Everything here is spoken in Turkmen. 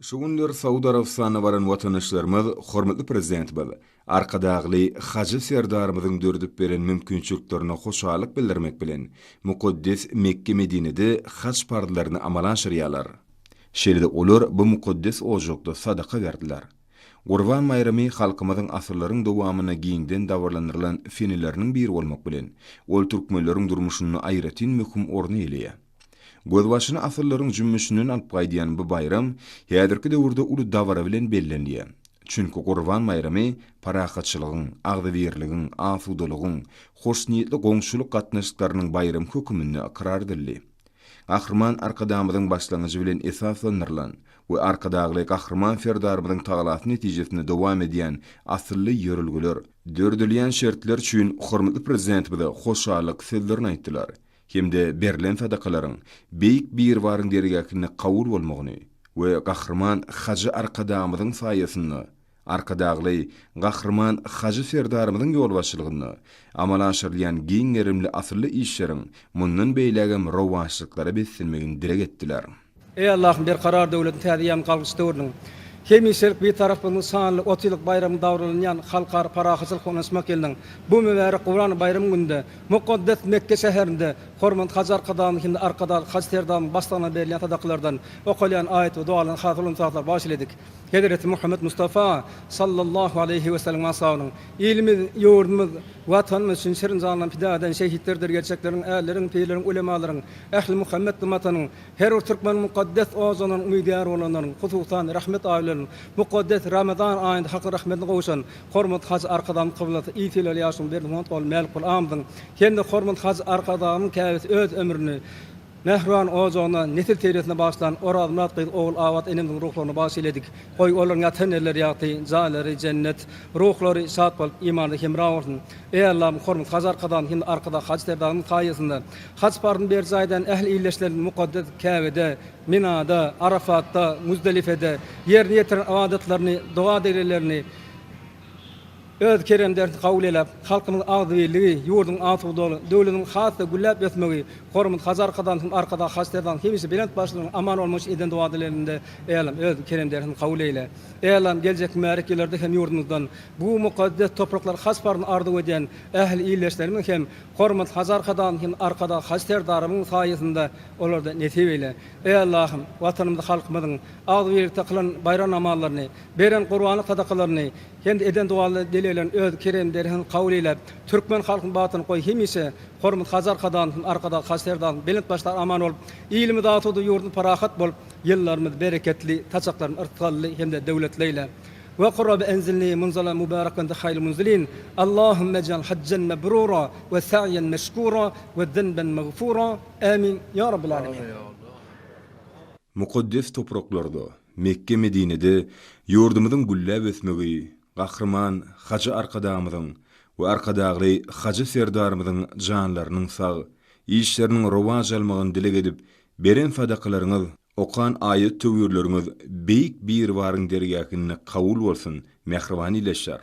Şu günler Saudi Arabistan'a baran vatandaşlarımız hormatly prezident bol. Arkadagly hacı serdarymyzyň dördüp beren mümkinçiliklerine hoşalyk bildirmek bilen Mukaddes Mekke Medine'de haç pardylaryny amala aşyrýarlar. Şeýle olar bu mukaddes ojokda sadaka berdiler. Gurban maýramy halkymyzyň asyrlaryň dowamyna giňden dawarlanyrlan fenileriniň biri bolmak bilen ol türkmenleriň durmuşyny aýratyn möhüm orny elýär. Gözbaşyny asyrlaryň jümmüşinden alyp gaýdýan bu bayram häzirki döwürde uly dawara bilen bellenýär. Çünki Gurban maýramy parahatçylygyň, agdybirligiň, afudalygyň, hoşniýetli goňşulyk gatnaşyklarynyň bayram hökümini ikrar edildi. Gahrman arkadamyzyň başlangyjy bilen esaslanyrlan we arkadagly gahrman ferdarymyzyň tagalaty netijesinde dowam edýän asyrly ýörülgeler, dördülýän şertler üçin hormatly prezident bize hoşalyk sözlerini aýtdylar. Hemde berilen sadakalaryň beýik bir waryň dergäkine kabul bolmagyny we gahrman hacı arkadamyzyň saýasyny, arkadagly gahrman hacı serdarymyzyň ýolbaşçylygyny amala aşyrylýan giň erimli asyrly işleriň mundan beýlegem rowaşlyklary beslenmegini direk etdiler. Ey Allah'ım bir karar devletin täzýän galgyşdyrdyň. Hemiselik bir tarafından sanly 30 ýyllyk bayram dawralanyň halkar parahatçylyk konuşmak geldiň. Bu mübarek Qur'an bayramı günde mukaddes Mekke şäherinde hormat hajar qadamy hinde arkada hajterdan bastana berilen sadaklardan okulyan ayet we dualan hatırlyn saatlar başladyk. Hazreti Muhammed Mustafa sallallahu aleyhi ve sellem asawynyň ilmi ýurdumyz watanymyz üçin şerin janyny pida eden şehitlerdir gerçekleriň älleriň, peýleriň, ulemalaryň, ähli Muhammed ümmetining her bir türkmen mukaddes ozanyň umydyar bolanlaryň hususan rahmet aýlaryň mukaddes Ramazan aýynda hak rahmetine gowşan hormat haj arkadan kıblaty ýetilýär ýaşyň berdiňat ol mäl Kur'andyň kendi hormat haj arkadan käbet öz ömrüni Mehran ozana nesil teresine başlan oradmat qyl oğul awat enimiň ruhlaryny başyledik. Goý olaryň ýatanlar ýagty, zalary cennet, ruhlary şat bolup imanly hemra bolsun. Ey Allah'ım hormat haj arkadan hinde arkada hajterdan taýysynda haj pardyň ber zaýdan ähli illeşlerin mukaddes Käbede, Minada, Arafatda, Muzdelifede ýerine ýetiren adatlaryny, doga derelerini öz keremlerini kabul edip, halkımın agdybirligi, ýurdun afudaly, döwletiň hasy güllap ösmegi, hormat hajar arkadan arkada hasterdan hemisi belent başlygyň aman bolmuş eden duadalarynda eýalam öz keremlerini kabul eyle. Eýalam geljek märekelerde hem ýurdumyzdan bu mukaddes topraklar has baryn ardy eden ähli illeşlerimiň hem hormat hajar arkadan hem arkada hasterdarymyň saýasynda olarda nesip eyle. Ey Allah'ım watanymyzda halkymyzyň agdybirlikde kılan bayram namallaryny, beren Qur'any sadakalaryny kendi eden dualy öz keremlerini kabul edip türkmen halkyny batyny goý hemise hormat hajar arkadan arkada hasterdan belent başlar aman olup ilmi dağıtıdı ýurdun parahat bolup ýyllarymyz bereketli taçaklaryň yrtgally hemde döwletleýle ve qurra enzilni munzala mubarakan hayl munzilin Allahümme ec'al hajjan mebrura ve sa'yan meşkura ve zenben mağfura amin ya rabbil alamin. Mukaddes topraklarda Mekke Medine'de ýurdumyzyň güllap ösmegi gahrman hacı arkadamyzyň we arkadagly hacı serdarymyzyň janlarynyň sag, işleriniň rowaj almagyny dilek edip, beren sadakalaryňyz, okan aýet töwürleriňiz beýik bir waryň dergäkine kabul bolsun, mehribany leşer.